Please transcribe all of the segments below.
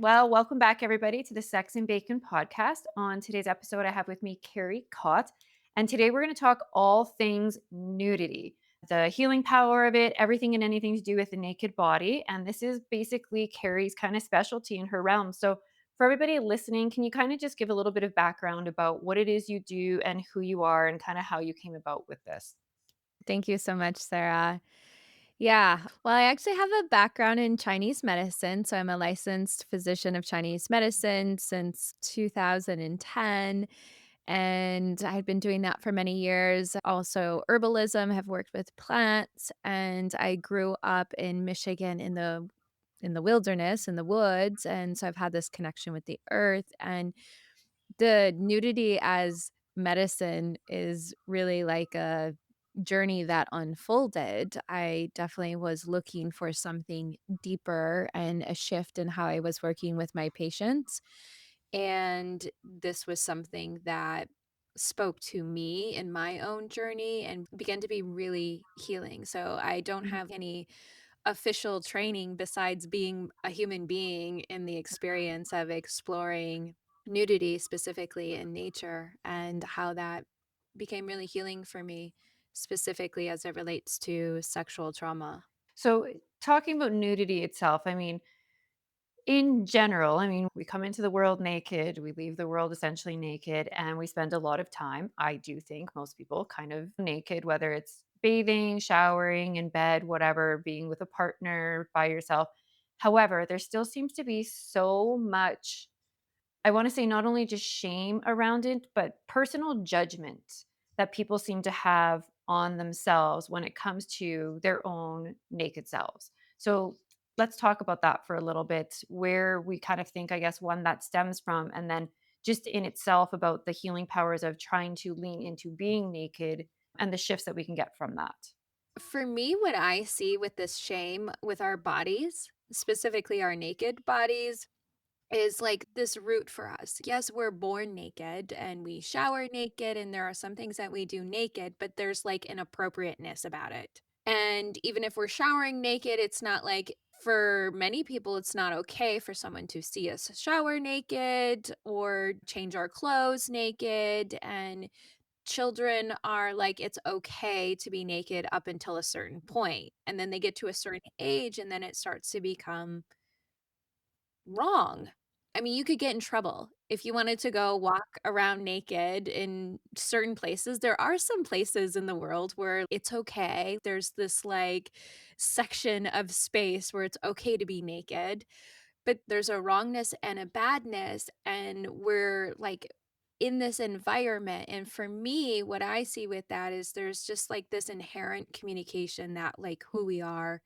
Well, welcome back, everybody, to the Sex and Bacon podcast. On today's episode, I have with me Kerry Cott. And today we're going to talk all things nudity, the healing power of it, everything and anything to do with the naked body. And this is basically Kerry's kind of specialty in her realm. So, for everybody listening, can you kind of just give a little bit of background about what it is you do and who you are and kind of how you came about with this? Thank you so much, Sarah. Yeah. Well, I actually have a background in Chinese medicine. So I'm a licensed physician of Chinese medicine since 2010. And I had been doing that for many years. Also, herbalism, have worked with plants. And I grew up in Michigan in the wilderness, in the woods. And so I've had this connection with the earth. And the nudity as medicine is really like a journey that unfolded. I definitely was looking for something deeper and a shift in how I was working with my patients. And this was something that spoke to me in my own journey and began to be really healing. So I don't have any official training besides being a human being in the experience of exploring nudity specifically in nature and how that became really healing for me specifically as it relates to sexual trauma. So, talking about nudity itself, I mean, in general, we come into the world naked, we leave the world essentially naked, and we spend a lot of time, I do think most people, kind of naked, whether it's bathing, showering, in bed, whatever, being with a partner, by yourself. However, there still seems to be so much, I wanna say, not only just shame around it, but personal judgment that people seem to have on themselves when it comes to their own naked selves. So, let's talk about that for a little bit, where we kind of think, I guess, one, that stems from, and then just in itself about the healing powers of trying to lean into being naked and the shifts that we can get from that. For me, what I see with this shame with our bodies, specifically our naked bodies, is like this root for us. Yes, we're born naked and we shower naked, and there are some things that we do naked, but there's like an appropriateness about it. And even if we're showering naked, it's not like for many people, it's not okay for someone to see us shower naked or change our clothes naked. And children are like, it's okay to be naked up until a certain point. And then they get to a certain age, and then it starts to become wrong. I mean, you could get in trouble if you wanted to go walk around naked in certain places. There are some places in the world where it's okay. There's this, like, section of space where it's okay to be naked, but there's a wrongness and a badness, and we're, like, in this environment, and for me, what I see with that is there's just, like, this inherent communication that, like, who we are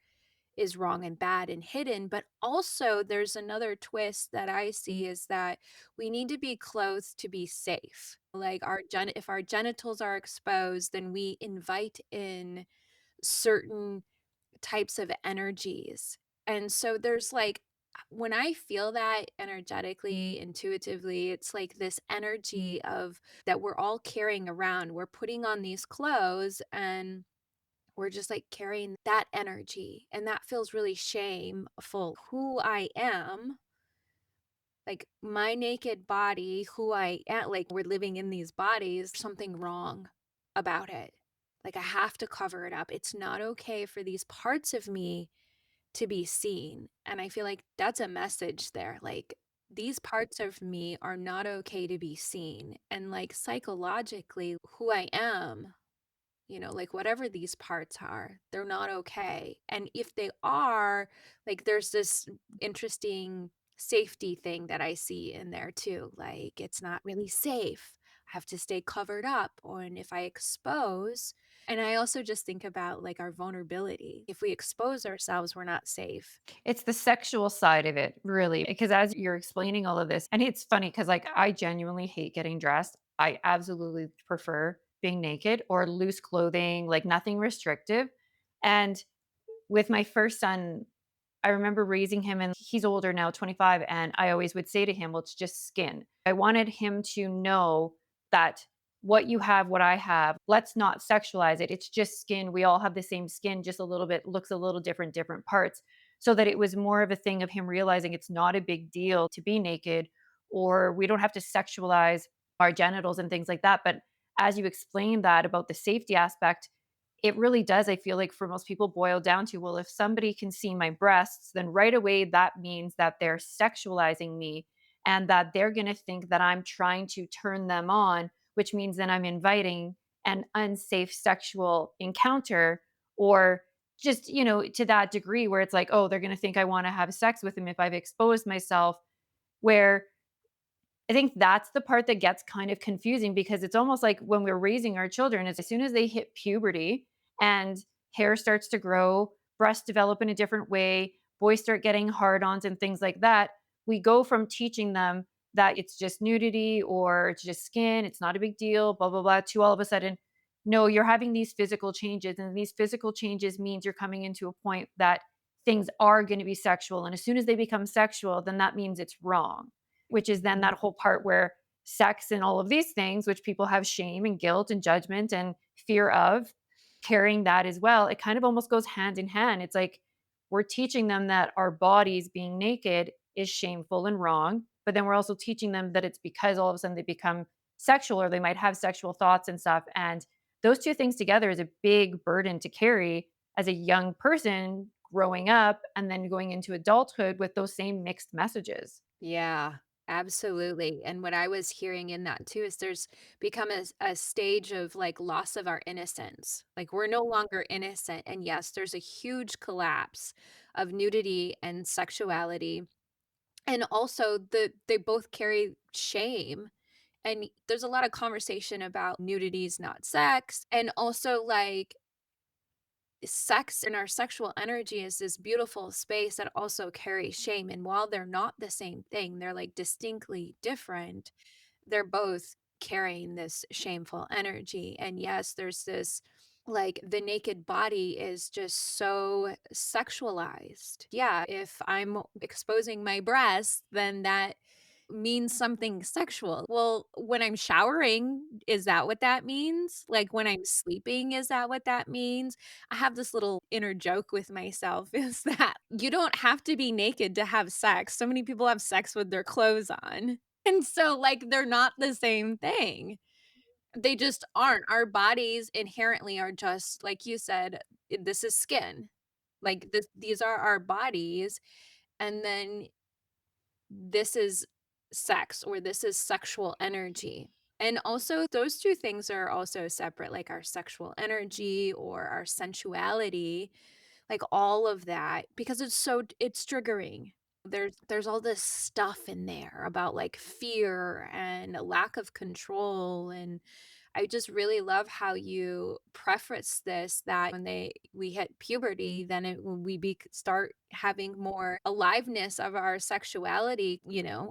is wrong and bad and hidden, but also there's another twist that I see is that we need to be clothed to be safe. Like if our genitals are exposed, then we invite in certain types of energies. And so there's like when I feel that energetically, intuitively, it's like this energy of that we're all carrying around. We're putting on these clothes and we're just, like, carrying that energy, and that feels really shameful. Who I am, like, my naked body, who I am like, we're living in these bodies, something wrong about it. Like, I have to cover it up. It's not okay for these parts of me to be seen, and I feel like that's a message there, like, these parts of me are not okay to be seen, and, like, psychologically, who I am, like whatever these parts are, they're not okay. And if they are, like there's this interesting safety thing that I see in there too. Like it's not really safe. I have to stay covered up. And if I expose, and I also just think about like our vulnerability. If we expose ourselves, we're not safe. It's the sexual side of it, really, because as you're explaining all of this, and it's funny because, like, I genuinely hate getting dressed. I absolutely prefer being naked or loose clothing, like nothing restrictive. And with my first son, I remember raising him, and he's older now, 25, and I always would say to him, "Well, it's just skin." I wanted him to know that what you have, what I have, let's not sexualize it. It's just skin. We all have the same skin, just a little bit looks a little different, different parts. so that it was more of a thing of him realizing it's not a big deal to be naked, or we don't have to sexualize our genitals and things like that. But as you explained that about the safety aspect, it really does, I feel like, for most people, boil down to, well, if somebody can see my breasts, then right away that means that they're sexualizing me and that they're going to think that I'm trying to turn them on, which means then I'm inviting an unsafe sexual encounter, or just, to that degree where it's like, oh, they're going to think I want to have sex with them if I've exposed myself. Where I think that's the part that gets kind of confusing, because it's almost like when we're raising our children, as soon as they hit puberty and hair starts to grow, breasts develop in a different way, boys start getting hard ons and things like that, we go from teaching them that it's just nudity or it's just skin, it's not a big deal, blah, blah, blah, to all of a sudden, no, you're having these physical changes. And these physical changes means you're coming into a point that things are going to be sexual. And as soon as they become sexual, then that means it's wrong, which is then Mhm. that whole part where sex and all of these things, which people have shame and guilt and judgment and fear of, carrying that as well, it kind of almost goes hand in hand. It's like we're teaching them that our bodies being naked is shameful and wrong, but then we're also teaching them that it's because all of a sudden they become sexual or they might have sexual thoughts and stuff. And those two things together is a big burden to carry as a young person growing up and then going into adulthood with those same mixed messages. Yeah, absolutely, and what I was hearing in that too is there's become a stage of, like, loss of our innocence. Like, we're no longer innocent, and yes, there's a huge collapse of nudity and sexuality, and also they both carry shame, and there's a lot of conversation about nudity is not sex, and also, like, sex and our sexual energy is this beautiful space that also carries shame. And while they're not the same thing, they're like distinctly different. They're both carrying this shameful energy. And yes, there's this like the naked body is just so sexualized. Yeah, if I'm exposing my breasts, then that means something sexual. Well, when I'm showering, is that what that means? Like when I'm sleeping, is that what that means? I have this little inner joke with myself is that you don't have to be naked to have sex. So many people have sex with their clothes on. And so, like, they're not the same thing. They just aren't. Our bodies inherently are just, like you said, this is skin. Like these are our bodies. And then this is sex or this is sexual energy. And also, those two things are also separate, like our sexual energy or our sensuality, like all of that, because it's triggering. There's all this stuff in there about like fear and a lack of control, and I just really love how you preface this that when we hit puberty, then start having more aliveness of our sexuality,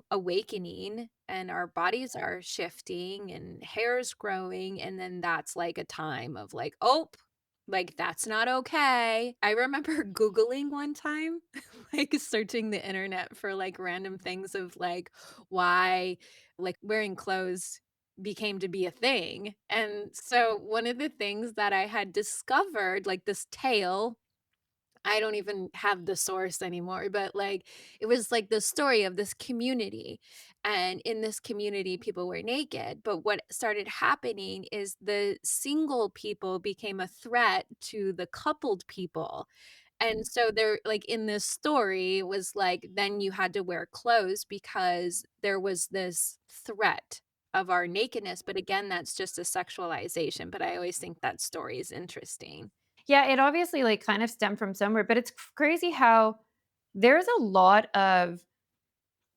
awakening, and our bodies are shifting and hair's growing, and then that's like a time of like, oh, like that's not okay. I remember Googling one time, like searching the internet for like random things of like why like wearing clothes became to be a thing. And so one of the things that I had discovered, like this tale, I don't even have the source anymore, but like it was like the story of this community. And in this community, people were naked. But what started happening is the single people became a threat to the coupled people. And so they're like in this story was like, then you had to wear clothes because there was this threat of our nakedness. But again, that's just a sexualization. But I always think that story is interesting. Yeah, it obviously like kind of stemmed from somewhere, but it's crazy how there's a lot of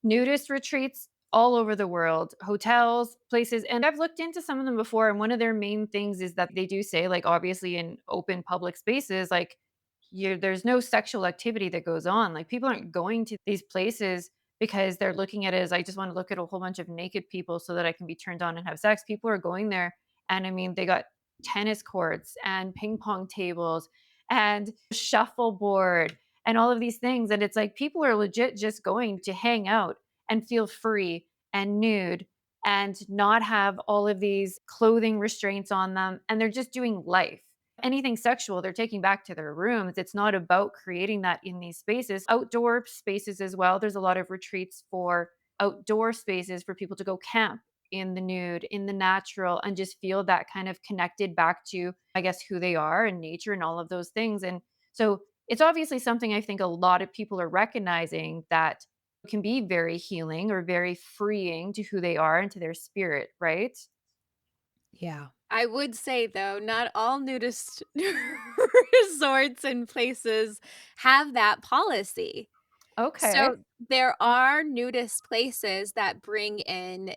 nudist retreats all over the world, hotels, places, and I've looked into some of them before, and one of their main things is that they do say, like, obviously in open public spaces, like, there's no sexual activity that goes on. Like, people aren't going to these places because they're looking at it as, "I just wanna look at a whole bunch of naked people so that I can be turned on and have sex." People are going there, and I mean, they got tennis courts and ping pong tables and shuffleboard and all of these things, and it's like people are legit just going to hang out and feel free and nude and not have all of these clothing restraints on them, and they're just doing life. anything sexual, they're taking back to their rooms. It's not about creating that in these spaces. Outdoor spaces as well. There's a lot of retreats for outdoor spaces for people to go camp in the nude, in the natural, and just feel that kind of connected back to, I guess, who they are and nature and all of those things. And so it's obviously something I think a lot of people are recognizing that can be very healing or very freeing to who they are and to their spirit, right? Yeah. I would say, though, not all nudist resorts and places have that policy. Okay. So, there are nudist places that bring in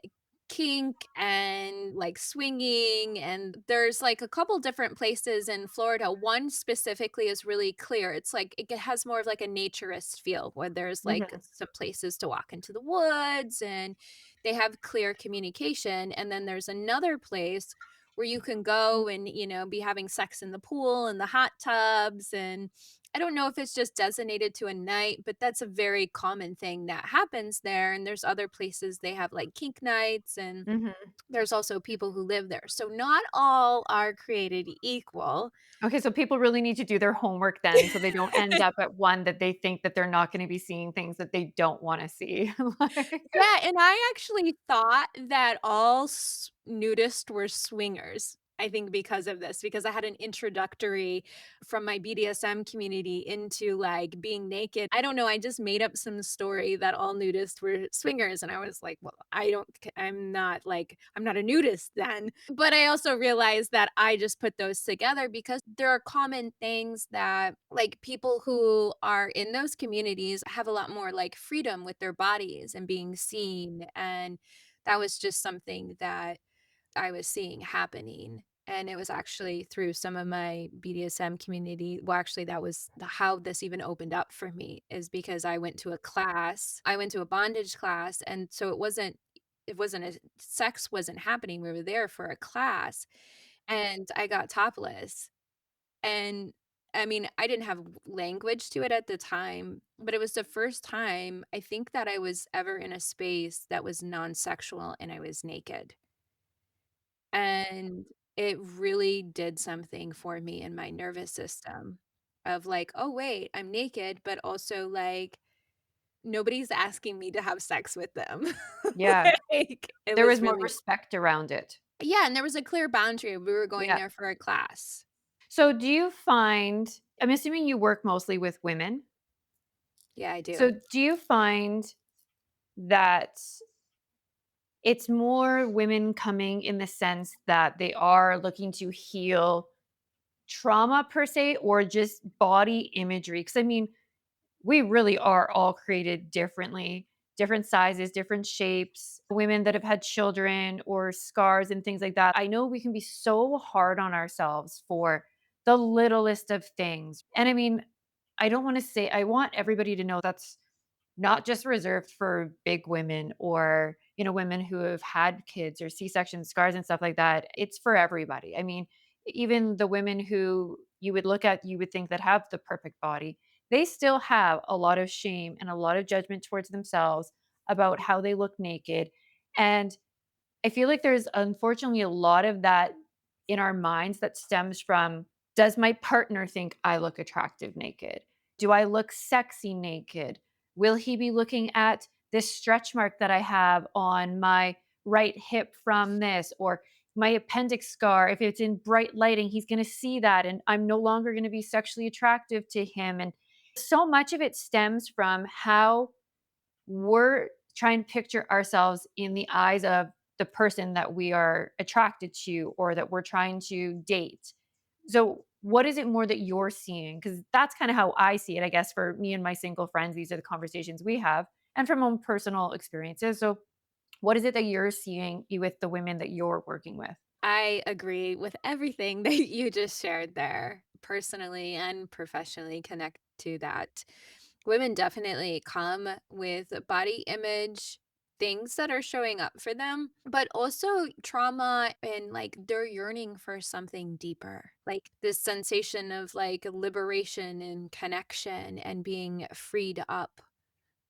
kink and, like, swinging, and there's, like, a couple different places in Florida. One specifically is really clear. It's like it has more of, like, a naturist feel where there's, like, Mhm. some places to walk into the woods, and they have clear communication, and then there's another place where you can go and, be having sex in the pool and the hot tubs, and I don't know if it's just designated to a night, but that's a very common thing that happens there, and there's other places they have, like, kink nights, and Mhm. there's also people who live there. So not all are created equal. Okay, so people really need to do their homework then so they don't end up at one that they think that they're not gonna be seeing things that they don't wanna see. Like Yeah, and I actually thought that all nudists were swingers. I think because of this, because I had an introductory from my BDSM community into like being naked. I don't know. I just made up some story that all nudists were swingers. And I was like, well, I'm not a nudist then. But I also realized that I just put those together because there are common things that like people who are in those communities have a lot more like freedom with their bodies and being seen. And that was just something that I was seeing happening. And it was actually through some of my BDSM community. Well, actually, that was how this even opened up for me is because I went to a class. I went to a bondage class. And so it wasn't a sex wasn't happening. We were there for a class and I got topless. And I mean, I didn't have language to it at the time, but it was the first time I think that I was ever in a space that was non-sexual and I was naked. And it really did something for me in my nervous system of like, "Oh, wait, I'm naked, but also, like, nobody's asking me to have sex with them." yeah, Like, it there was was more really respect around it. yeah, and there was a clear boundary. We were going Yeah. there for a class. So do you find I'm assuming you work mostly with women. Yeah, I do. So do you find that it's more women coming in the sense that they are looking to heal trauma per se or just body imagery? Because I mean, we really are all created differently, different sizes, different shapes. Women that have had children or scars and things like that. I know we can be so hard on ourselves for the littlest of things. And I mean, I don't want to say, I want everybody to know that's not just reserved for big women or, women who have had kids or C-section scars and stuff like that. It's for everybody. I mean, even the women who you would look at, you would think that have the perfect body, they still have a lot of shame and a lot of judgment towards themselves about how they look naked. And I feel like there's unfortunately a lot of that in our minds that stems from, does my partner think I look attractive naked? Do I look sexy naked? Will he be looking at this stretch mark that I have on my right hip from this or my appendix scar? If it's in bright lighting, he's going to see that and I'm no longer going to be sexually attractive to him. And so much of it stems from how we're trying to picture ourselves in the eyes of the person that we are attracted to or that we're trying to date. So, what is it more that you're seeing? Because that's kind of how I see it, I guess, for me and my single friends. These are the conversations we have and from own personal experiences. So, what is it that you're seeing with the women that you're working with? I agree with everything that you just shared there, personally and professionally connect to that. Women definitely come with body image things that are showing up for them, but also trauma and like they're yearning for something deeper. Like this sensation of like liberation and connection and being freed up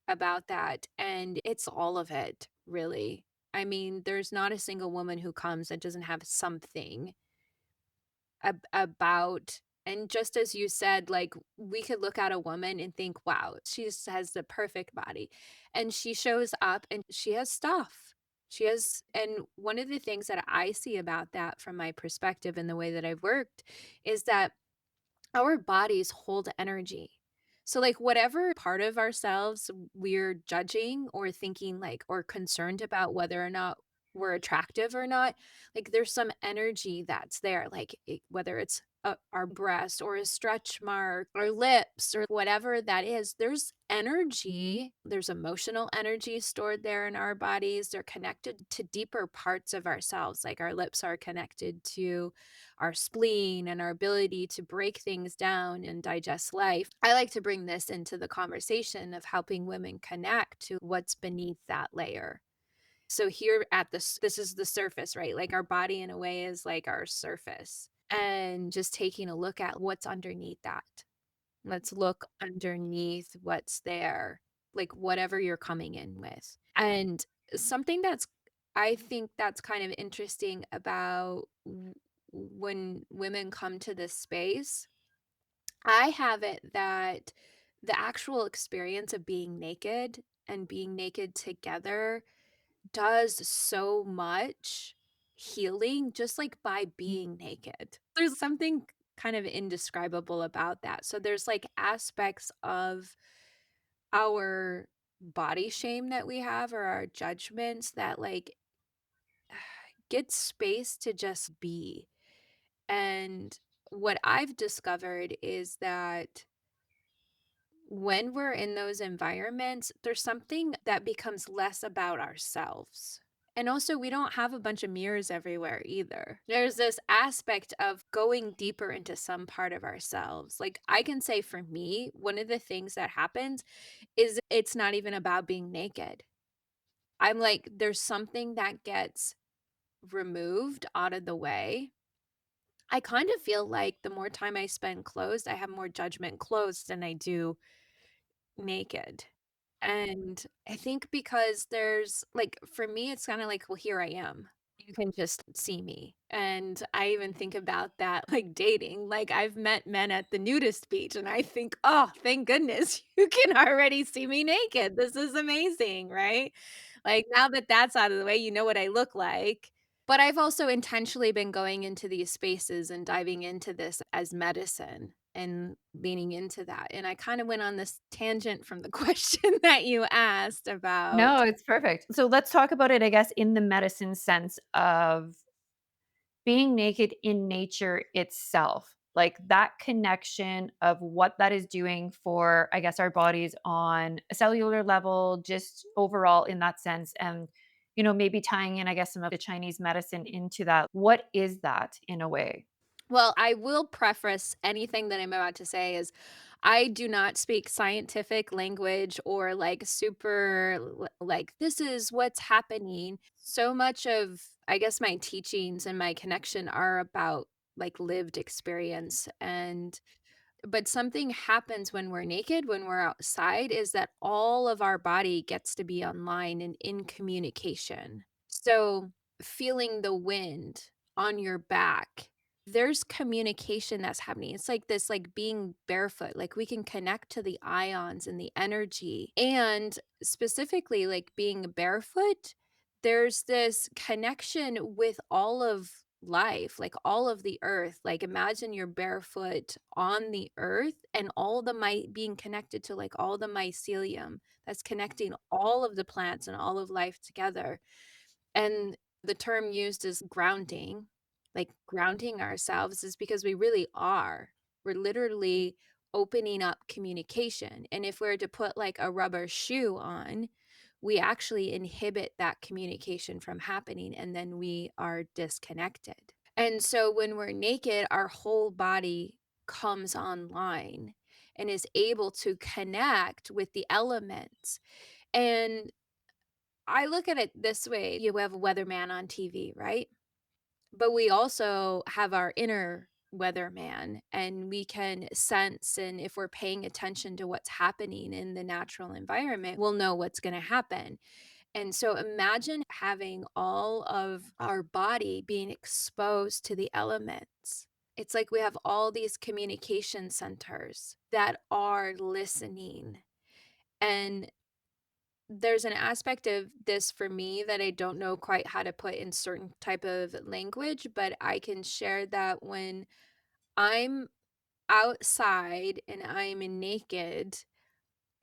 about that, and it's all of it, really. I mean, there's not a single woman who comes that doesn't have something. about, and just as you said, like, we could look at a woman and think, "Wow, she just has the perfect body." And she shows up and she has stuff. She has, and one of the things that I see about that from my perspective and the way that I've worked is that our bodies hold energy. So, like, whatever part of ourselves we're judging or thinking, like, or concerned about whether or not we're attractive or not, like, there's some energy that's there, like, whether it's our breast or a stretch mark or lips or whatever that is, there's energy, there's emotional energy stored there in our bodies. They're connected to deeper parts of ourselves, like our lips are connected to our spleen and our ability to break things down and digest life. I like to bring this into the conversation of helping women connect to what's beneath that layer. So here at this is the surface, right? Like our body in a way is like our surface. And just taking a look at what's underneath that. Let's look underneath what's there, like whatever you're coming in with. And something that's I think that's kind of interesting about when women come to this space, I have it that the actual experience of being naked and being naked together does so much healing just like by being naked. There's something kind of indescribable about that. So there's like aspects of our body shame that we have or our judgments that like get space to just be. And what I've discovered is that when we're in those environments, there's something that becomes less about ourselves. And also, we don't have a bunch of mirrors everywhere either. There's this aspect of going deeper into some part of ourselves. Like, I can say for me, one of the things that happens is it's not even about being naked. I'm like, there's something that gets removed out of the way. I kind of feel like the more time I spend closed, I have more judgment closed than I do naked. And I think because there's like, for me, it's kinda like, well, here I am. You can just see me. And I even think about that, like dating. Like, I've met men at the nudist beach, and I think, oh, thank goodness you can already see me naked. This is amazing, right? Like, now that that's out of the way, you know what I look like. But I've also intentionally been going into these spaces and diving into this as medicine and leaning into that, and I kinda went on this tangent from the question that you asked about. No, it's perfect. So let's talk about it, I guess, in the medicine sense of being naked in nature itself. Like that connection of what that is doing for, I guess, our bodies on a cellular level, just overall in that sense. And, maybe tying in, I guess, some of the Chinese medicine into that. What is that in a way? Well, I will preface anything that I'm about to say is I do not speak scientific language or like super like this is what's happening. So much of I guess my teachings and my connection are about like lived experience, and but something happens when we're naked, when we're outside, is that all of our body gets to be online and in communication. So, feeling the wind on your back, there's communication that's happening. It's like this, like being barefoot, like we can connect to the ions and the energy. And specifically, like being barefoot, there's this connection with all of life, like all of the earth. Like imagine you're barefoot on the earth and all the being connected to like all the mycelium that's connecting all of the plants and all of life together. And the term used is grounding, like grounding ourselves is because we really are. We're literally opening up communication. And if we're to put like a rubber shoe on, we actually inhibit that communication from happening and then we are disconnected. And so when we're naked, our whole body comes online and is able to connect with the elements. And I look at it this way, you have a weatherman on TV, right? But we also have our inner weatherman, and we can sense, and if we're paying attention to what's happening in the natural environment, we'll know what's gonna happen. And so imagine having all of our body being exposed to the elements. It's like we have all these communication centers that are listening, and there's an aspect of this for me that I don't know quite how to put in certain type of language, but I can share that when I'm outside and I'm naked,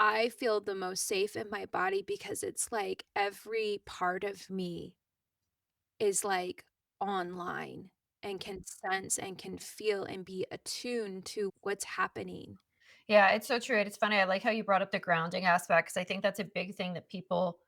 I feel the most safe in my body because it's like every part of me is like online and can sense and can feel and be attuned to what's happening. Yeah, it's so true. And it's funny. I like how you brought up the grounding aspect because I think that's a big thing that people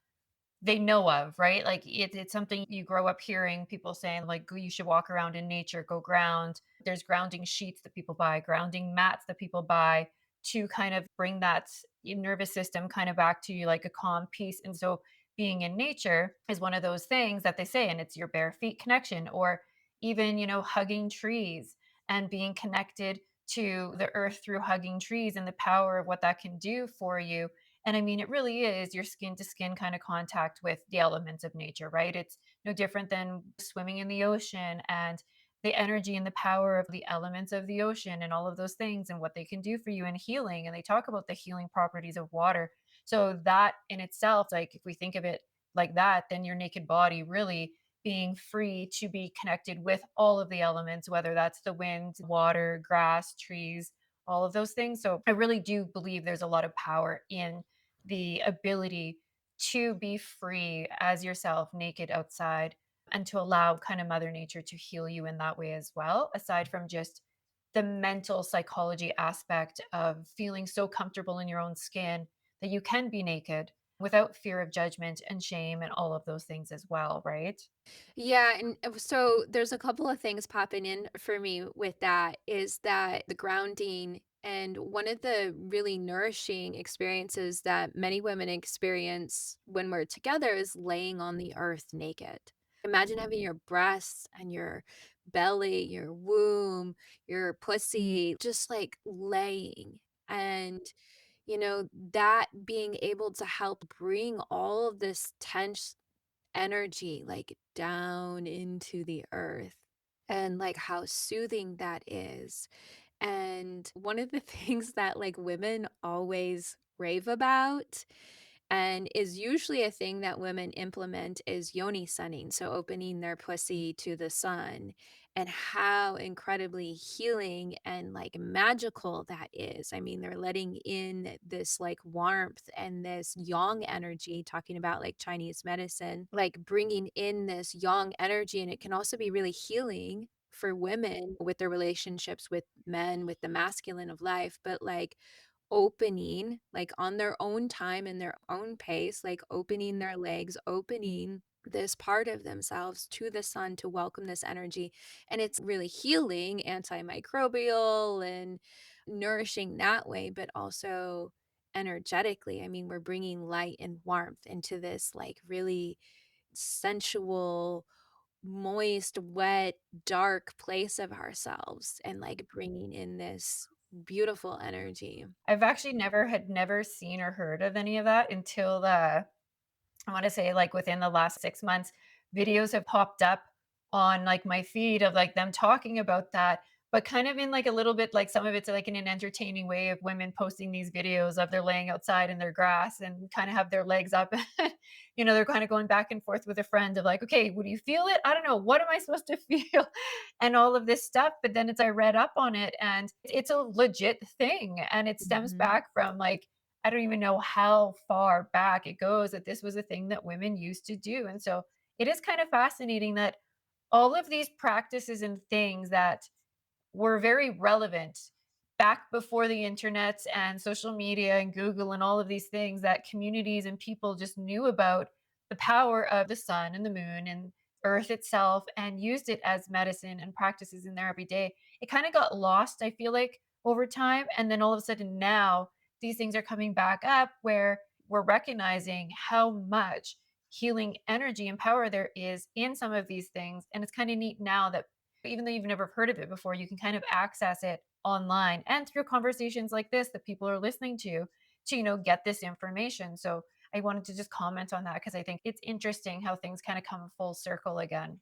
they know of, right? Like it's something you grow up hearing people saying, like, "Go- you should walk around in nature, go ground." There's grounding sheets that people buy, grounding mats that people buy to kind of bring that nervous system kind of back to you, like a calm peace. And so being in nature is one of those things that they say, and it's your bare feet connection, or even, hugging trees and being connected to the earth through hugging trees and the power of what that can do for you. And I mean, it really is your skin to skin kind of contact with the elements of nature, right? It's no different than swimming in the ocean and the energy and the power of the elements of the ocean and all of those things and what they can do for you in healing. And they talk about the healing properties of water. So, that in itself, like if we think of it like that, then your naked body really being free to be connected with all of the elements, whether that's the wind, water, grass, trees, all of those things. So, I really do believe there's a lot of power in the ability to be free as yourself, naked outside, and to allow kind of Mother Nature to heal you in that way as well, aside from just the mental psychology aspect of feeling so comfortable in your own skin that you can be naked without fear of judgment and shame and all of those things as well, right? Yeah, and so there's a couple of things popping in for me with that is that the grounding and one of the really nourishing experiences that many women experience when we're together is laying on the earth naked. Imagine having your breasts and your belly, your womb, your pussy just like laying and that being able to help bring all of this tense energy, like, down into the earth and, like, how soothing that is. And one of the things that, like, women always rave about and is usually a thing that women implement is yoni sunning, so opening their pussy to the sun, and how incredibly healing and, like, magical that is. I mean, they're letting in this, like, warmth and this yang energy, talking about, like, Chinese medicine, like, bringing in this yang energy, and it can also be really healing for women with their relationships with men, with the masculine of life, but, like, opening, like, on their own time and their own pace, like, opening their legs, opening this part of themselves to the sun to welcome this energy, and it's really healing, antimicrobial, and nourishing that way, but also energetically. I mean, we're bringing light and warmth into this, like, really sensual, moist, wet, dark place of ourselves and, like, bringing in this beautiful energy. I've actually never seen or heard of any of that until the I want to say like within the last 6 months, videos have popped up on like my feed of like them talking about that, but kind of in like a little bit like some of it's like in an entertaining way of women posting these videos of they're laying outside in their grass and kind of have their legs up. They're kind of going back and forth with a friend of like, okay, would you feel it? I don't know. What am I supposed to feel? And all of this stuff. But then it's I read up on it and it's a legit thing. And it stems Mhm. back from like I don't even know how far back it goes that this was a thing that women used to do. And so it is kind of fascinating that all of these practices and things that were very relevant back before the internet and social media and Google and all of these things that communities and people just knew about the power of the sun and the moon and earth itself and used it as medicine and practices in their everyday. It kind of got lost, I feel like, over time. And then all of a sudden now these things are coming back up where we're recognizing how much healing energy and power there is in some of these things. And it's kind of neat now that even though you've never heard of it before, you can kind of access it online and through conversations like this that people are listening to, get this information. So I wanted to just comment on that because I think it's interesting how things kind of come full circle again.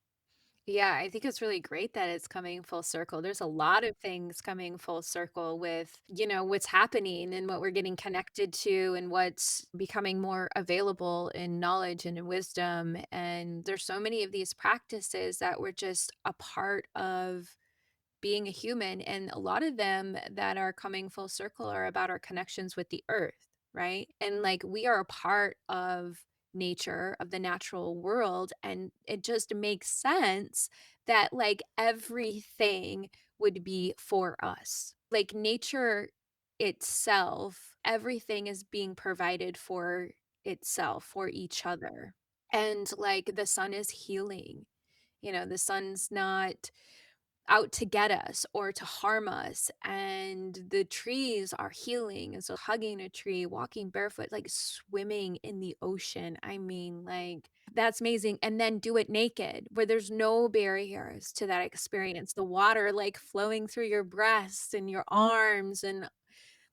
Yeah, I think it's really great that it's coming full circle. There's a lot of things coming full circle with, what's happening and what we're getting connected to and what's becoming more available in knowledge and in wisdom. And there's so many of these practices that were just a part of being a human, and a lot of them that are coming full circle are about our connections with the earth, right? And like we are a part of nature, of the natural world, and it just makes sense that like everything would be for us. Like nature itself, everything is being provided for itself, for each other. And like the sun is healing. The sun's not out to get us or to harm us, and the trees are healing, and so hugging a tree, walking barefoot, like swimming in the ocean, I mean, like, that's amazing, and then do it naked, where there's no barriers to that experience, the water, like, flowing through your breasts and your arms and,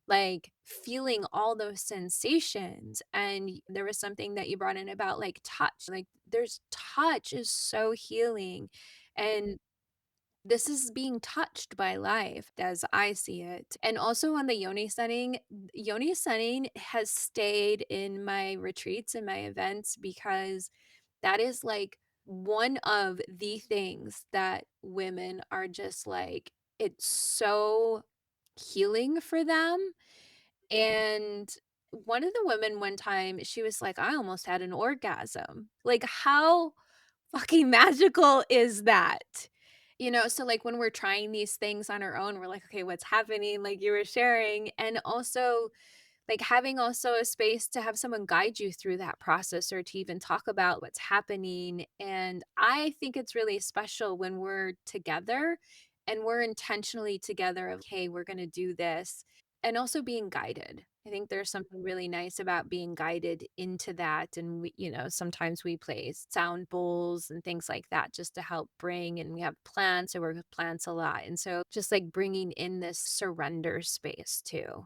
like, feeling all those sensations, and there was something that you brought in about, like, touch, like, there's touch is so healing, and this is being touched by life as I see it. And also on the yoni setting has stayed in my retreats and my events because that is like one of the things that women are just like, it's so healing for them. And one of the women one time, she was like, I almost had an orgasm. Like, how fucking magical is that? So, like, when we're trying these things on our own, we're like, "Okay, what's happening?" Like you were sharing, and also, like, having also a space to have someone guide you through that process or to even talk about what's happening, and I think it's really special when we're together and we're intentionally together of, "Hey, we're gonna do this," and also being guided. I think there's something really nice about being guided into that, and sometimes we play sound bowls and things like that just to help bring, and we have plants, I work with plants a lot, and so just, like, bringing in this surrender space too.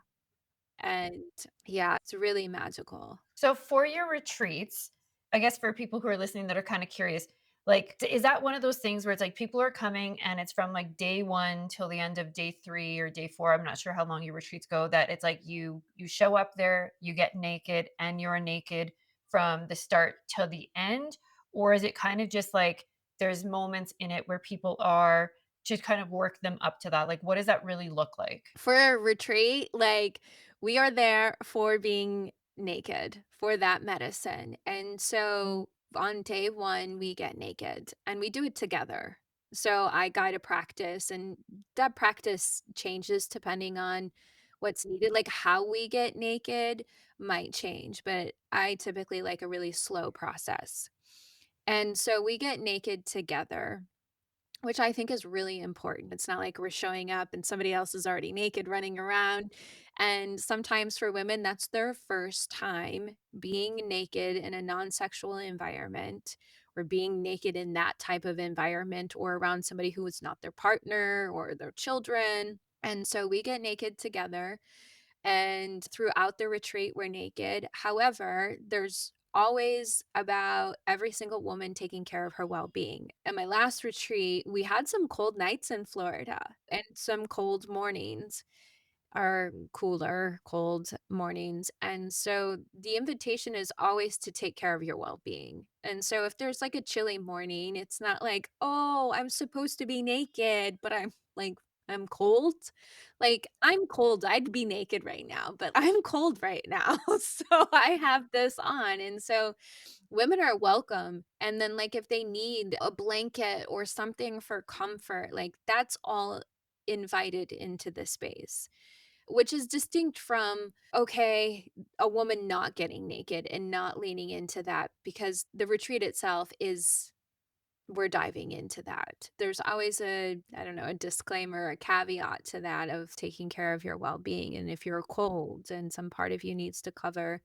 And yeah, it's really magical. So for your retreats, I guess for people who are listening that are kind of curious, like is that one of those things where it's like people are coming and it's from like day 1 till the end of day 3 or day 4, I'm not sure how long your retreats go, that it's like you show up there, you get naked and you're naked from the start till the end, or is it kind of just like there's moments in it where people are to kind of work them up to that? Like what does that really look like? For a retreat, like, we are there for being naked, for that medicine, and so on day 1, we get naked, and we do it together. So I guide a practice, and that practice changes depending on what's needed, like, how we get naked might change, but I typically like a really slow process. And so we get naked together, which I think is really important. It's not like we're showing up and somebody else is already naked running around. And sometimes for women, that's their first time being naked in a non sexual environment or being naked in that type of environment or around somebody who is not their partner or their children. And so we get naked together, and throughout the retreat, we're naked. However, there's always about every single woman taking care of her well being. At my last retreat, we had some cold nights in Florida and some cold mornings, or cooler, cold mornings. And so the invitation is always to take care of your well being. And so if there's like a chilly morning, it's not like, oh, I'm supposed to be naked, but I'm like, I'm cold. Like, I'm cold. I'd be naked right now, but I'm cold right now. So I have this on. And so women are welcome. And then, like, if they need a blanket or something for comfort, like, that's all invited into the space, which is distinct from, okay, a woman not getting naked and not leaning into that, because the retreat itself is, we're diving into that. There's always a, I don't know, a disclaimer, a caveat to that of taking care of your well-being, and if you're cold and some part of you needs to cover.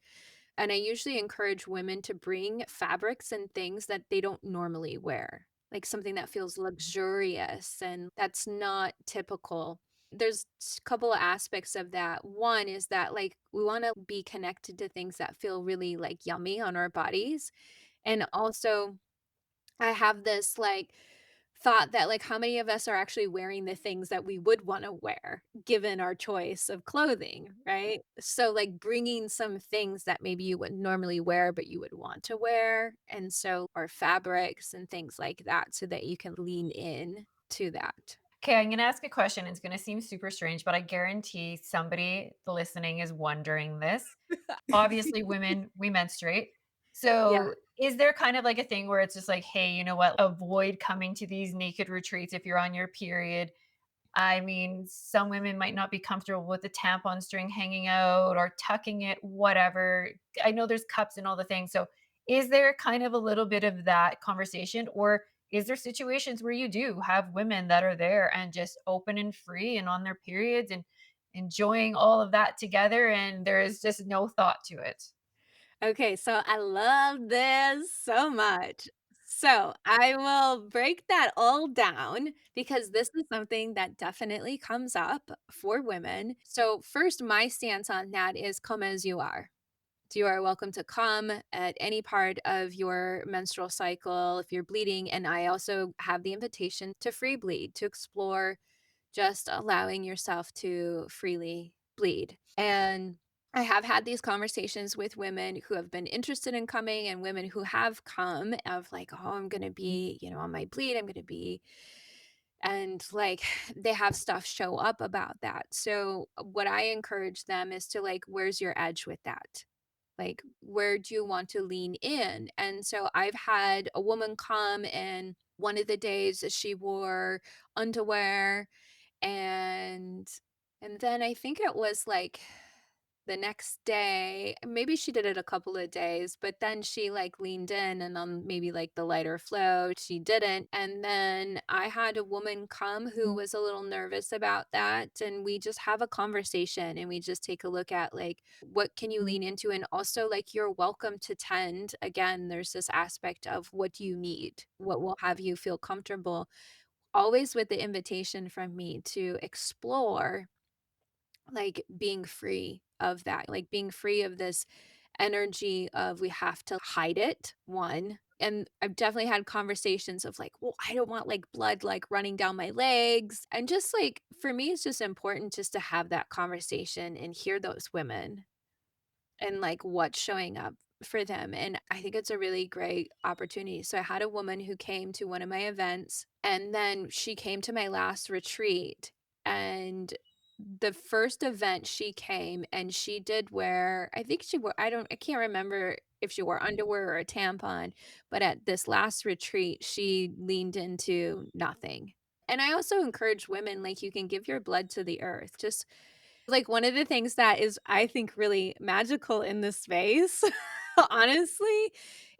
And I usually encourage women to bring fabrics and things that they don't normally wear, like something that feels luxurious and that's not typical. There's a couple of aspects of that. One is that, like, we want to be connected to things that feel really like yummy on our bodies. And also, I have this like thought that, like, how many of us are actually wearing the things that we would wanna wear given our choice of clothing, right? So, like, bringing some things that maybe you wouldn't normally wear, but you would want to wear, and so or fabrics and things like that so that you can lean in to that. Okay, I'm gonna ask a question. It's gonna seem super strange, but I guarantee somebody listening is wondering this. Obviously, women, we menstruate. Yeah. So, is there kind of like a thing where it's just like, hey, you know what? Avoid coming to these naked retreats if you're on your period. I mean, some women might not be comfortable with the tampon string hanging out or tucking it, whatever. I know there's cups and all the things. So, is there kind of a little bit of that conversation? Or is there situations where you do have women that are there and just open and free and on their periods and enjoying all of that together and there is just no thought to it? Okay, so I love this so much. So I will break that all down because this is something that definitely comes up for women. So, first, my stance on that is come as you are. You are welcome to come at any part of your menstrual cycle if you're bleeding. And I also have the invitation to free bleed, to explore just allowing yourself to freely bleed. And I have had these conversations with women who have been interested in coming and women who have come of like, oh, I'm going to be, on my bleed, I'm going to be, and like they have stuff show up about that. So, what I encourage them is to like, where's your edge with that? Like, where do you want to lean in? And so I've had a woman come and one of the days she wore underwear and then I think it was, like, the next day maybe she did it a couple of days, but then she, like, leaned in and on maybe, like, the lighter flow, she didn't, and then I had a woman come who was a little nervous about that, and we just have a conversation, and we just take a look at, like, what can you lean into, and also, like, you're welcome to tend. Again, there's this aspect of what do you need? What will have you feel comfortable? Always with the invitation from me to explore, like, being free of that, like, being free of this energy of we have to hide it, 1, and I've definitely had conversations of like, "Well, I don't want, like, blood, like, running down my legs," and just, like, for me, it's just important just to have that conversation and hear those women and, like, what's showing up for them, and I think it's a really great opportunity. So I had a woman who came to one of my events, and then she came to my last retreat, and the first event she came and she did wear I think she wore I can't remember if she wore underwear or a tampon, but at this last retreat, she leaned into nothing. And I also encourage women, like, you can give your blood to the earth. Just like, one of the things that is, I think, really magical in this space, honestly,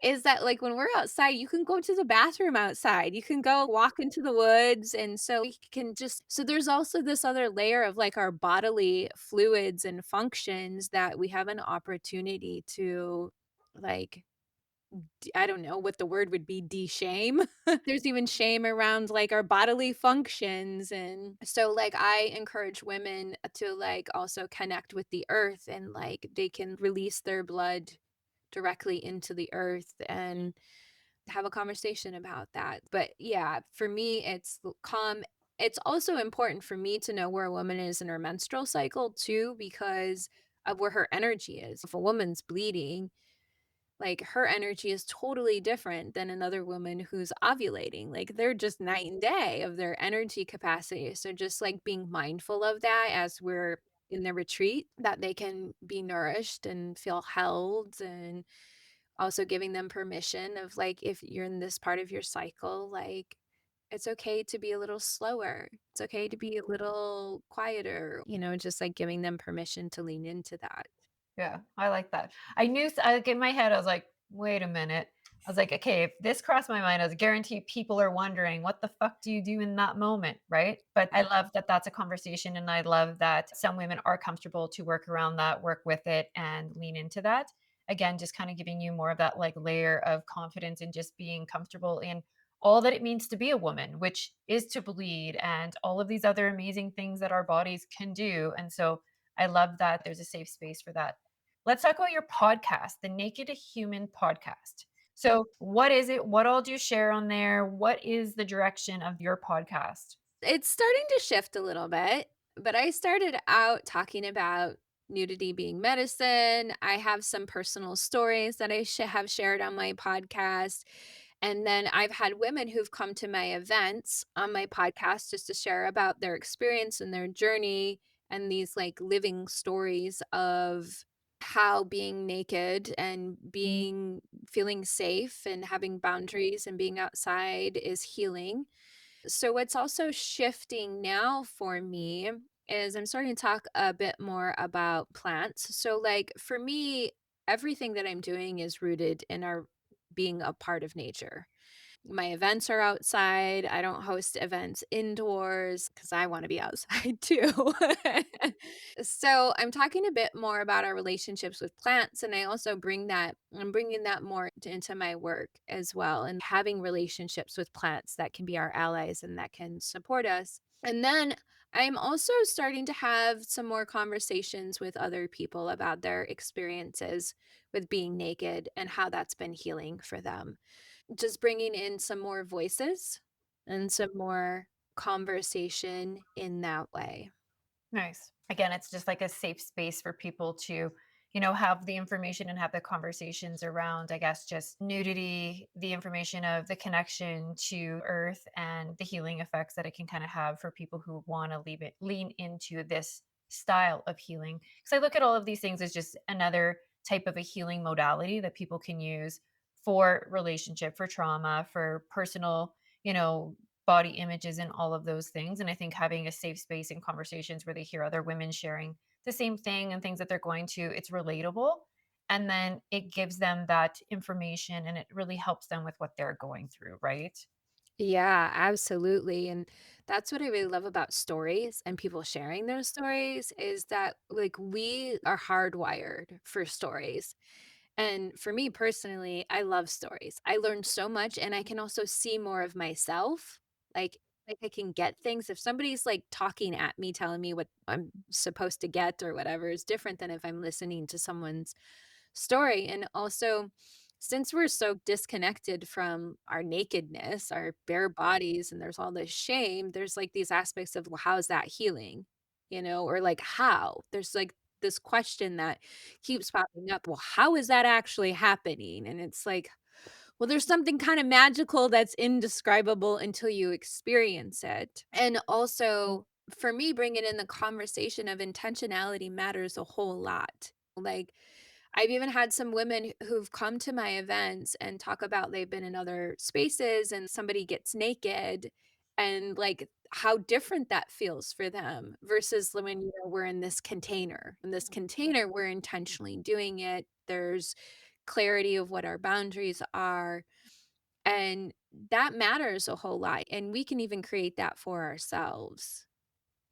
is that, like, when we're outside, you can go to the bathroom outside, you can go walk into the woods, and so we can just so there's also this other layer of, like, our bodily fluids and functions that we have an opportunity to, like, I don't know what the word would be, de-shame. There's even shame around, like, our bodily functions, and so, like, I encourage women to, like, also connect with the earth and, like, they can release their blood directly into the earth and have a conversation about that. But, yeah, for me, it's calm. It's also important for me to know where a woman is in her menstrual cycle too because of where her energy is. If a woman's bleeding, like, her energy is totally different than another woman who's ovulating, like, they're just night and day of their energy capacity, so just, like, being mindful of that as we're in the retreat, that they can be nourished and feel held, and also giving them permission of, like, if you're in this part of your cycle, like, it's okay to be a little slower, it's okay to be a little quieter, just, like, giving them permission to lean into that. Yeah, I like that. I knew like, in my head, I was like, "Wait a minute." I was like, "Okay, if this crossed my mind, I was guarantee people are wondering, what the fuck do you do in that moment?" Right? But I love that that's a conversation, and I love that some women are comfortable to work around that, work with it, and lean into that. Again, just kinda giving you more of that, like, layer of confidence and just being comfortable in all that it means to be a woman, which is to bleed and all of these other amazing things that our bodies can do, and so I love that there's a safe space for that. Let's talk about your podcast, the Naked Human podcast. So, what is it? What all do you share on there? What is the direction of your podcast? It's starting to shift a little bit, but I started out talking about nudity being medicine. I have some personal stories that I have shared on my podcast. And then I've had women who've come to my events on my podcast just to share about their experience and their journey and these like living stories of how being naked and being feeling safe and having boundaries and being outside is healing. So, what's also shifting now for me is I'm starting to talk a bit more about plants. So, like for me, everything that I'm doing is rooted in our being a part of nature. My events are outside. I don't host events indoors because I want to be outside too. So I'm talking a bit more about our relationships with plants, and I'm bringing that more into my work as well, and having relationships with plants that can be our allies and that can support us. And then I'm also starting to have some more conversations with other people about their experiences with being naked and how that's been healing for them. Just bringing in some more voices and some more conversation in that way. Nice. Again, it's just like a safe space for people to, have the information and have the conversations around, I guess, just nudity, the information of the connection to earth and the healing effects that it can kind of have for people who want to lean into this style of healing. Because I look at all of these things as just another type of a healing modality that people can use for relationship, for trauma, for personal, body images and all of those things. And I think having a safe space and conversations where they hear other women sharing the same thing and things that they're going to, it's relatable. And then it gives them that information and it really helps them with what they're going through, right? Yeah, absolutely. And that's what I really love about stories and people sharing their stories is that like we are hardwired for stories. And for me personally, I love stories. I learn so much and I can also see more of myself. Like like I can get things. If somebody's like talking at me, telling me what I'm supposed to get or whatever is different than if I'm listening to someone's story. And also, since we're so disconnected from our nakedness, our bare bodies, and there's all this shame, there's like these aspects of, well, how is that healing? Or like how? There's like this question that keeps popping up. Well, how is that actually happening? And it's like, well, there's something kind of magical that's indescribable until you experience it. And also, for me, bringing in the conversation of intentionality matters a whole lot. Like, I've even had some women who've come to my events and talk about they've been in other spaces and somebody gets naked and like how different that feels for them versus when we're in this container. In this container, we're intentionally doing it. There's clarity of what our boundaries are. And that matters a whole lot. And we can even create that for ourselves.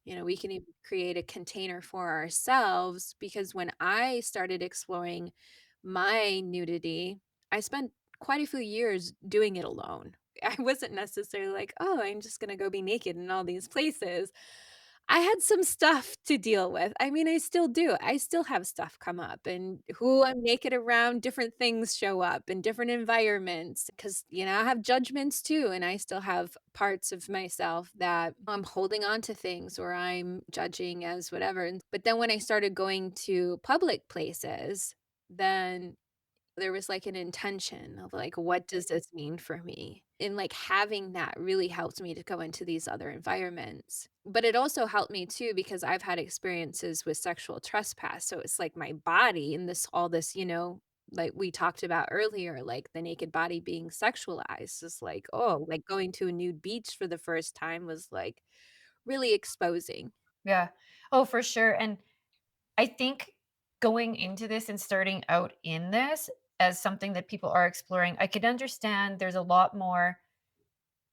We can even create a container for ourselves because when I started exploring my nudity, I spent quite a few years doing it alone. I wasn't necessarily like, oh, I'm just going to go be naked in all these places. I had some stuff to deal with. I mean, I still do. I still have stuff come up, and who I'm naked around, different things show up in different environments because, I have judgments too. And I still have parts of myself that I'm holding on to things or I'm judging as whatever. But then when I started going to public places, then there was, like, an intention of, like, what does this mean for me? And, like, having that really helped me to go into these other environments. But it also helped me too because I've had experiences with sexual trespass, so it's like my body and this all this, like we talked about earlier, like the naked body being sexualized is like, oh, like going to a nude beach for the first time was, like, really exposing. Yeah. Oh, for sure. And I think going into this and starting out in this as something that people are exploring, I could understand there's a lot more.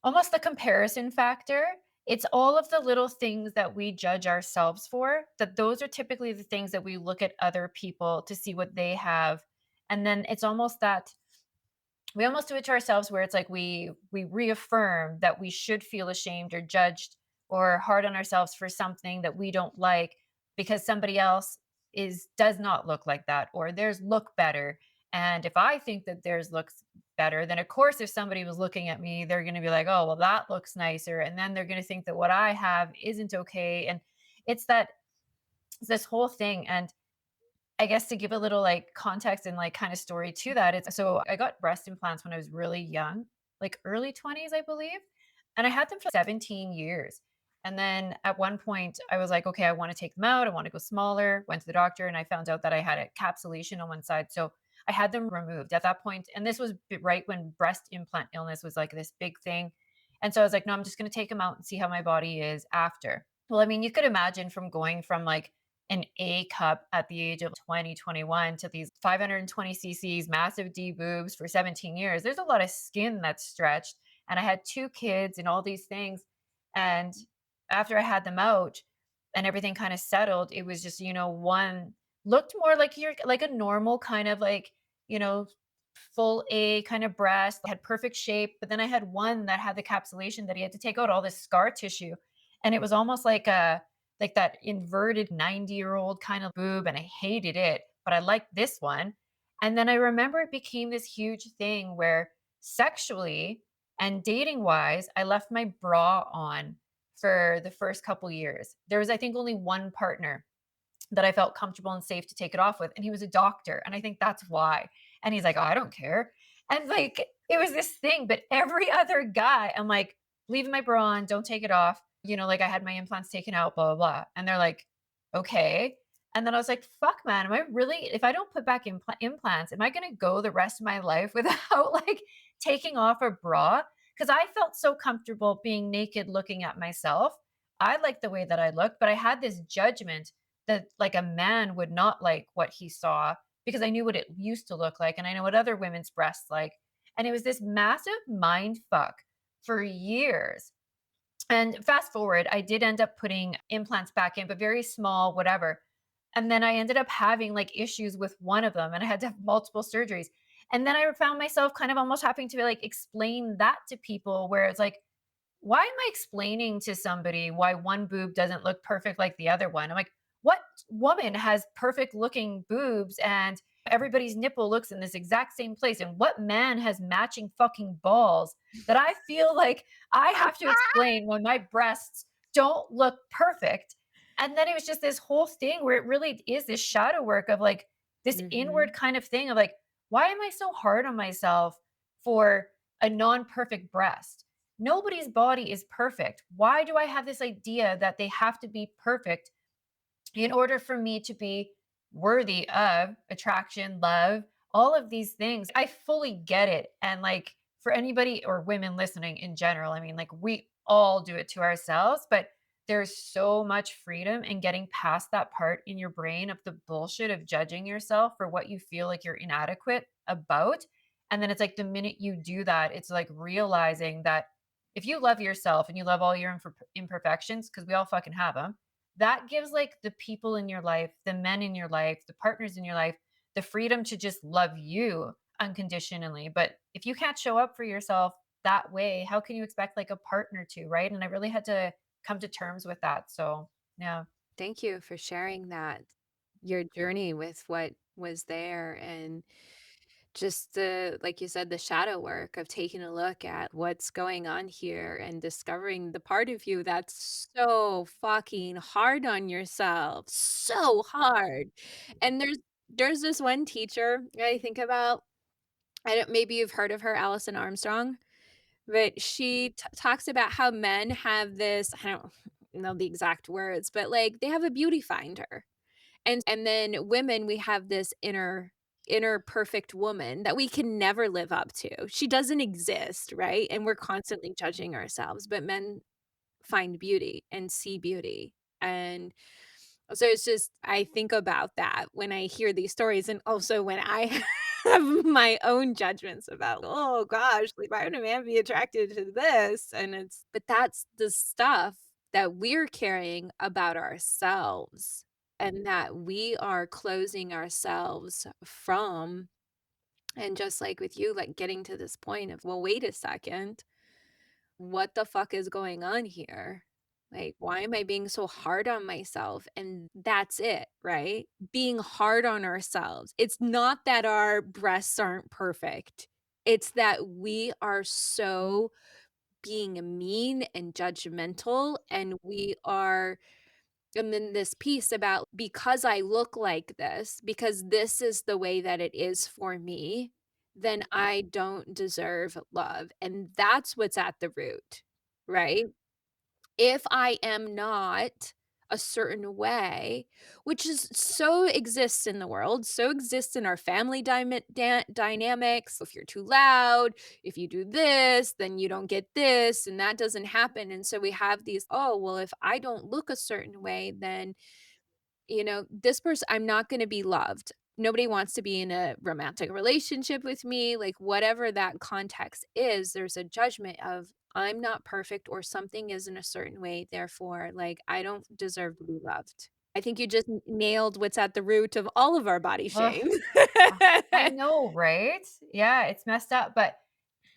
Almost the comparison factor. It's all of the little things that we judge ourselves for, that those are typically the things that we look at other people to see what they have. And then it's almost that we almost do it to ourselves where it's like we reaffirm that we should feel ashamed or judged or hard on ourselves for something that we don't like because somebody else is does not look like that or theirs look better. And if I think that theirs looks better, then of course if somebody was looking at me, they're going to be like, "Oh, well that looks nicer." And then they're going to think that what I have isn't okay. And it's that it's this whole thing. And I guess to give a little like context and like kind of story to that, it's so I got breast implants when I was really young, like early 20s, I believe. And I had them for 17 years. And then at one point, I was like, okay, I want to take them out. I want to go smaller. Went to the doctor and I found out that I had a capsulation on one side. So I had them removed at that point. And this was right when breast implant illness was like this big thing. And so I was like, no, I'm just going to take them out and see how my body is after. Well, I mean, you could imagine from going from like an A cup at the age of 20, 21 to these 520 cc's, massive D boobs for 17 years. There's a lot of skin that's stretched. And I had two kids and all these things. And after I had them out and everything kind of settled, it was just, one looked more like you're like a normal kind of like, you know, full A kind of breast, had perfect shape. But then I had one that had the capsulation that he had to take out all this scar tissue. And it was almost like that inverted 90-year-old kind of boob, and I hated it, but I liked this one. And then I remember it became this huge thing where sexually and dating wise, I left my bra on for the first couple years. There was, I think, only one partner that I felt comfortable and safe to take it off with. And he was a doctor. And I think that's why. And he's like, "Oh, I don't care." And like, it was this thing. But every other guy, I'm like, leaving my bra on, don't take it off. Like I had my implants taken out, blah, blah, blah. And they're like, okay. And then I was like, fuck, man, am I really, if I don't put back implants, am I going to go the rest of my life without like taking off a bra? Because I felt so comfortable being naked looking at myself. I liked the way that I looked, but I had this judgment that like a man would not like what he saw because I knew what it used to look like and I know what other women's breasts like. And it was this massive mind fuck for years. And fast forward, I did end up putting implants back in, but very small, whatever. And then I ended up having like issues with one of them and I had to have multiple surgeries. And then I found myself kind of almost having to like explain that to people where it's like, why am I explaining to somebody why one boob doesn't look perfect like the other one? I'm like, what woman has perfect looking boobs and everybody's nipple looks in this exact same place? And what man has matching fucking balls that I feel like I have to explain when my breasts don't look perfect? And then it was just this whole thing where it really is this shadow work of like this inward Mhm. kind of thing of like, why am I so hard on myself for a non perfect breast? Nobody's body is perfect. Why do I have this idea that they have to be perfect in order for me to be worthy of attraction, love, all of these things? I fully get it. And like for anybody or women listening in general, I mean, like we all do it to ourselves, but there's so much freedom in getting past that part in your brain of the bullshit of judging yourself for what you feel like you're inadequate about. And then it's like the minute you do that, it's like realizing that if you love yourself and you love all your imperfections, because we all fucking have them, that gives like the people in your life, the men in your life, the partners in your life, the freedom to just love you unconditionally. But if you can't show up for yourself that way, how can you expect like a partner to, right? And I really had to come to terms with that. So, yeah. Thank you for sharing that, your journey with what was there and just the like you said, the shadow work of taking a look at what's going on here and discovering the part of you that's so fucking hard on yourself, so hard. And there's this one teacher I think about, I don't maybe you've heard of her, Alison Armstrong, but she talks about how men have this, I don't know the exact words, but, like, they have a beauty finder. And then women, we have this inner perfect woman that we can never live up to. She doesn't exist, right? And we're constantly judging ourselves, but men find beauty and see beauty. And so it's just I think about that when I hear these stories and also when I have my own judgments about, "Oh gosh, like, why would a man be attracted to this?" And it's but that's the stuff that we're carrying about ourselves and that we are closing ourselves from. And just like with you, like, getting to this point of, "Well, wait a second. What the fuck is going on here? Like, why am I being so hard on myself?" And that's it, right? Being hard on ourselves. It's not that our breasts aren't perfect. It's that we are so being mean and judgmental, and we are and then this piece about because I look like this, because this is the way that it is for me, then I don't deserve love, and that's what's at the root, right? If I am not a certain way, which is so exists in the world, so exists in our family dynamics. If you're too loud, if you do this, then you don't get this, and that doesn't happen. And so we have these, oh, well, if I don't look a certain way, then this person, I'm not gonna be loved. Nobody wants to be in a romantic relationship with me, like, whatever that context is, there's a judgment of, I'm not perfect or something isn't a certain way, therefore, like, I don't deserve to be loved. I think you just n nailed what's at the root of all of our body Ugh, shame. I know, right? Yeah, it's messed up, but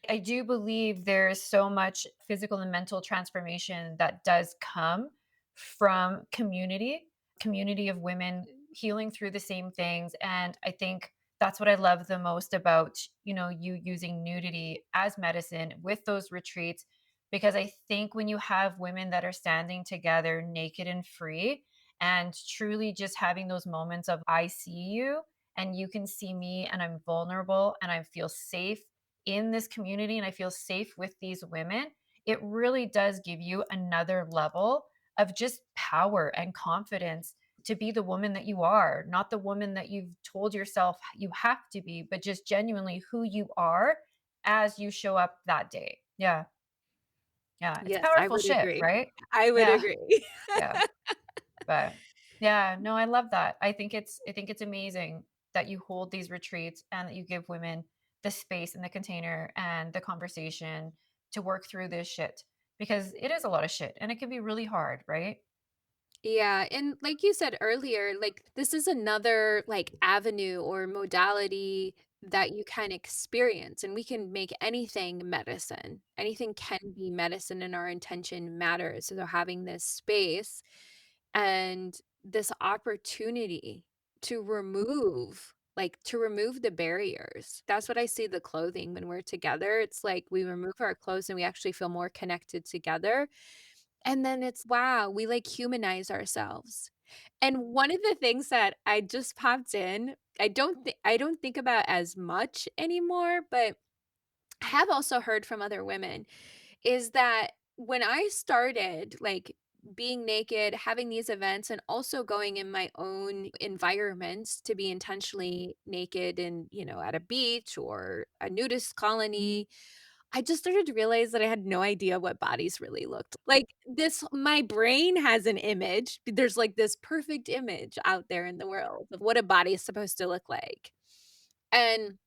I do believe there's so much physical and mental transformation that does come from community of women healing through the same things. And I think that's what I love the most about, you using nudity as medicine with those retreats. Because I think when you have women that are standing together naked and free and truly just having those moments of, I see you and you can see me and I'm vulnerable and I feel safe in this community and I feel safe with these women, it really does give you another level of just power and confidence to be the woman that you are, not the woman that you've told yourself you have to be, but just genuinely who you are as you show up that day. Yeah. Yeah. It's Yes, I powerful would shit, agree. right? I would Yeah. agree. Yeah. But yeah, no, I love that. I think it's amazing that you hold these retreats and that you give women the space and the container and the conversation to work through this shit because it is a lot of shit and it can be really hard, right? Yeah, and like you said earlier, like this is another like avenue or modality that you can experience and we can make anything medicine. Anything can be medicine and our intention matters. So having this space and this opportunity to remove the barriers. That's what I see the clothing when we're together. It's like we remove our clothes and we actually feel more connected together, and then it's wow, we, like, humanize ourselves. And one of the things that I just popped in, I don't think about as much anymore, but I have also heard from other women, is that when I started, like, being naked, having these events, and also going in my own environments to be intentionally naked and, at a beach or a nudist colony, I just started to realize that I had no idea what bodies really looked like. This my brain has an image. There's, like, this perfect image out there in the world of what a body is supposed to look like. And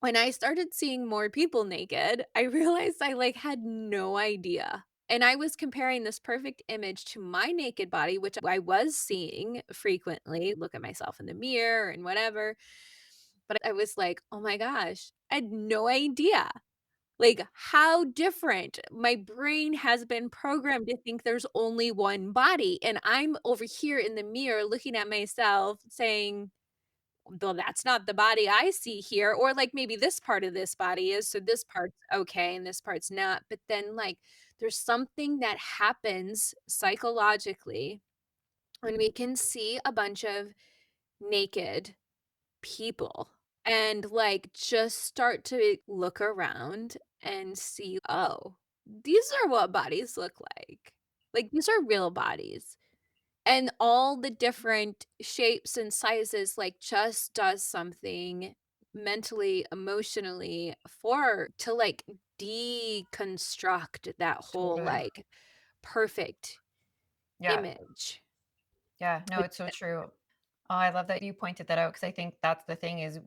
when I started seeing more people naked, I realized I, like, had no idea. And I was comparing this perfect image to my naked body, which I was seeing frequently, look at myself in the mirror and whatever. But I was like, "Oh my gosh, I had no idea." Like, how different. My brain has been programmed to think there's only one body, and I'm over here in the mirror looking at myself saying, "Well, that's not the body I see here," or, like, maybe this part of this body is, so this part's okay and this part's not, but then, like, there's something that happens psychologically when we can see a bunch of naked people and, like, just start to look around and see, "Oh, these are what bodies look like." Like, these are real bodies, and all the different shapes and sizes, like, just does something mentally, emotionally to, like, deconstruct that whole, Totally. like, perfect Yeah. image. Yeah. No, it's so true. Oh, I love that you pointed that out because I think that's the thing is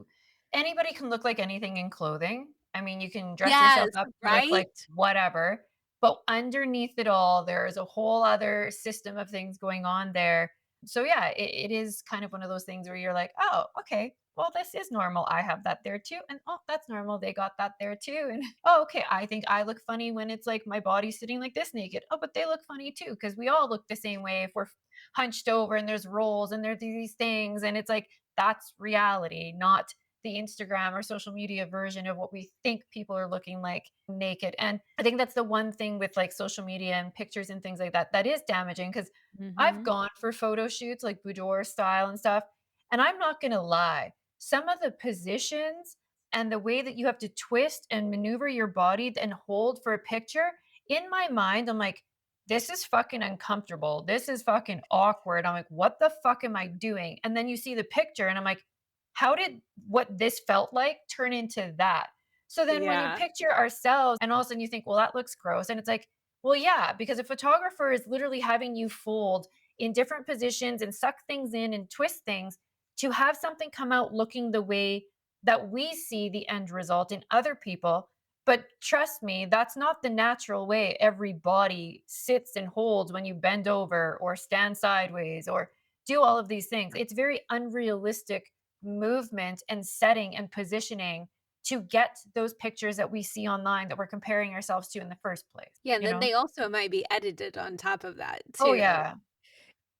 anybody can look like anything in clothing. I mean, you can dress yourself Yes, up to look right? like whatever, but underneath it all, there is a whole other system of things going on there. So yeah, it is kind of one of those things where you're like, oh, okay, well, this is normal. I have that there too. And oh, that's normal. They got that there too. And oh, okay, I think I look funny when it's like my body's sitting like this naked. Oh, but they look funny too, because we all look the same way if we're hunched over and there's rolls and there's these things and it's like that's reality, not the Instagram or social media version of what we think people are looking like naked. And I think that's the one thing with like social media and pictures and things like that that is damaging because I've Mhm. gone for photo shoots like boudoir style and stuff. And I'm not going to lie, some of the positions and the way that you have to twist and maneuver your body and hold for a picture, in my mind, I'm like, this is fucking uncomfortable. This is fucking awkward. I'm like, what the fuck am I doing? And then you see the picture and I'm like, how did what this felt like turn into that? So then when you Yeah. picture ourselves and all of a sudden you think, well, that looks gross. And it's like, well, yeah, because a photographer is literally having you fold in different positions and suck things in and twist things to have something come out looking the way that we see the end result in other people. But trust me, that's not the natural way every body sits and holds when you bend over or stand sideways or do all of these things. It's very unrealistic movement and setting and positioning to get those pictures that we see online that we're comparing ourselves to in the first place, Yeah, and you then know? they also might be edited on top of that Oh, too. yeah.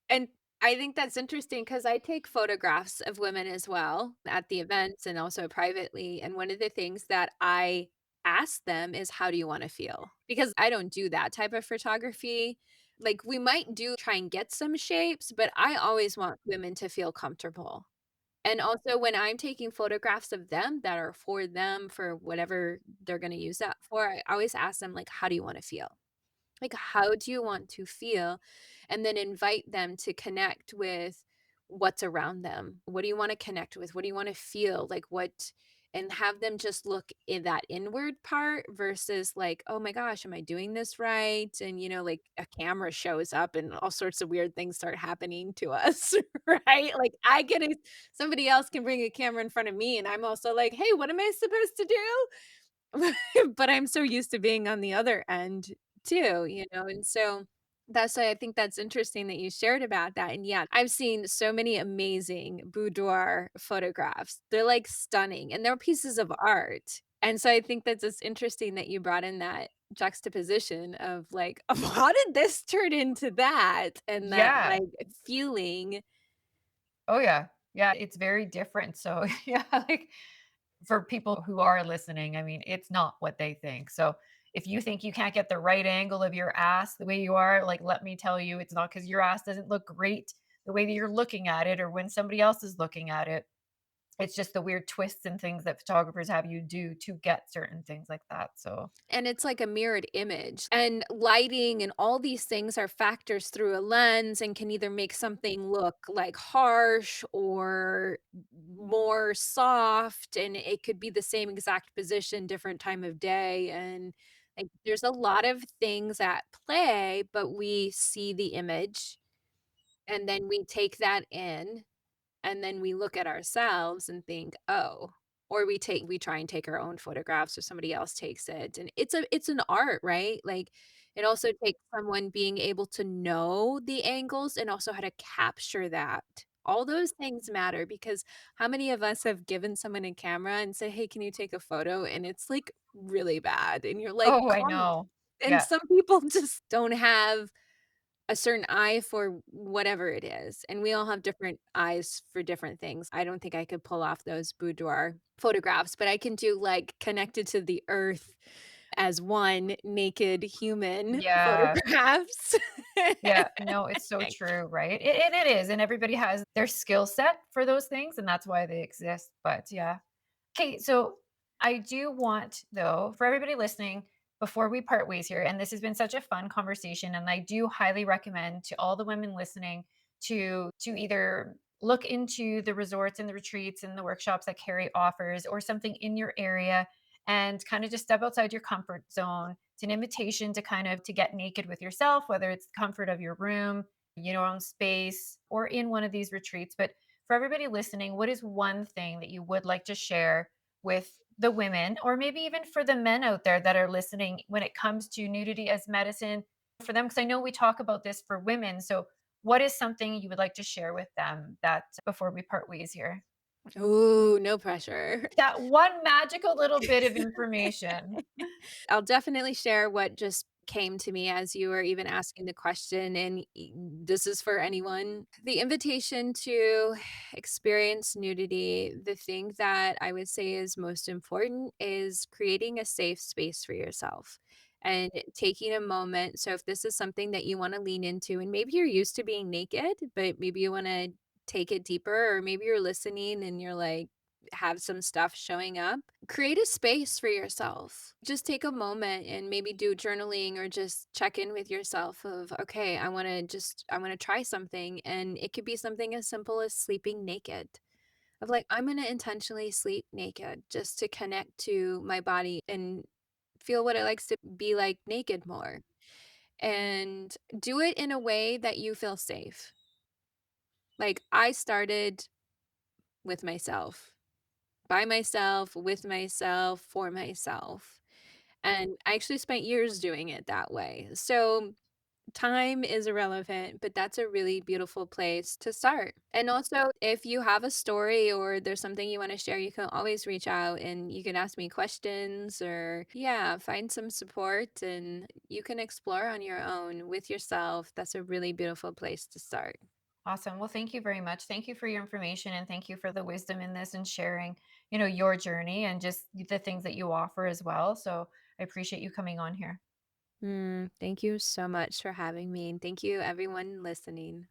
And I think that's interesting because I take photographs of women as well at the events and also privately, and one of the things that I ask them is, "How do you wanna feel?" Because I don't do that type of photography. Like, we might do try and get some shapes, but I always want women to feel comfortable. And also, when I'm taking photographs of them that are for them, for whatever they're gonna use that for, I always ask them, like, "How do you wanna feel?" Like, how do you want to feel? And then invite them to connect with what's around them. What do you want to connect with? What do you want to feel? Like, what, and have them just look in that inward part versus like, oh my gosh, am I doing this right? And, like a camera shows up and all sorts of weird things start happening to us, right? Like, somebody else can bring a camera in front of me, and I'm also like, hey, what am I supposed to do? But I'm so used to being on the other end too, and so that's why I think that's interesting that you shared about that, and yeah, I've seen so many amazing boudoir photographs. They're, like, stunning, and they're pieces of art, and so I think that's just interesting that you brought in that juxtaposition of, like, of how did this turn into that, and that, Yeah. like, feeling. Oh, yeah. Yeah, it's very different. So, yeah, like, for people who are listening, I mean, it's not what they think. So, if you think you can't get the right angle of your ass the way you are, like, let me tell you, it's not because your ass doesn't look great the way that you're looking at it or when somebody else is looking at it. It's just the weird twists and things that photographers have you do to get certain things like that. So, And it's like a mirrored image, and lighting and all these things are factors through a lens and can either make something look, like, harsh or more soft, and it could be the same exact position, different time of day, and, like, there's a lot of things at play, but we see the image, and then we take that in, and then we look at ourselves and think, "Oh," or we try and take our own photographs or somebody else takes it, and it's an art, right? Like, it also takes someone being able to know the angles and also how to capture that. All those things matter because how many of us have given someone a camera and said, "Hey, can you take a photo?" And it's, like, really bad, and you're like, oh, I "Calm." know. And Yeah. some people just don't have a certain eye for whatever it is, and we all have different eyes for different things. I don't think I could pull off those boudoir photographs, but I can do, like, connected to the earth as one naked human Yeah. photographs. Yeah, no, it's so true, right? It is, and everybody has their skill set for those things, and that's why they exist. But yeah. Okay, so I do want, though, for everybody listening, before we part ways here, and this has been such a fun conversation, and I do highly recommend to all the women listening to either look into the resorts and the retreats and the workshops that Kerry offers, or something in your area, and kind of just step outside your comfort zone. It's an invitation to kind of to get naked with yourself, whether it's the comfort of your room, your own space, or in one of these retreats. But for everybody listening, what is one thing that you would like to share with the women, or maybe even for the men out there that are listening when it comes to nudity as medicine for them? Because I know we talk about this for women. So, what is something you would like to share with them that before we part ways here? Ooh, no pressure. That one magical little bit of information. I'll definitely share what just came to me as you were even asking the question, and this is for anyone. The invitation to experience nudity, the thing that I would say is most important is creating a safe space for yourself and taking a moment. So, if this is something that you want to lean into, and maybe you're used to being naked, but maybe you want to take it deeper, or maybe you're listening and you're like, have some stuff showing up, create a space for yourself. Just take a moment and maybe do journaling or just check in with yourself of, okay, I want to try something. And it could be something as simple as sleeping naked. Of like, I'm going to intentionally sleep naked just to connect to my body and feel what it likes to be like naked more. And do it in a way that you feel safe. Like I started with myself, by myself, with myself, for myself. And I actually spent years doing it that way. So time is irrelevant, but that's a really beautiful place to start. And also, if you have a story or there's something you want to share, you can always reach out and you can ask me questions or, yeah, find some support and you can explore on your own with yourself. That's a really beautiful place to start. Awesome. Well, thank you very much. Thank you for your information and thank you for the wisdom in this and sharing, your journey and just the things that you offer as well. So I appreciate you coming on here. Thank you so much for having me. And thank you, everyone listening.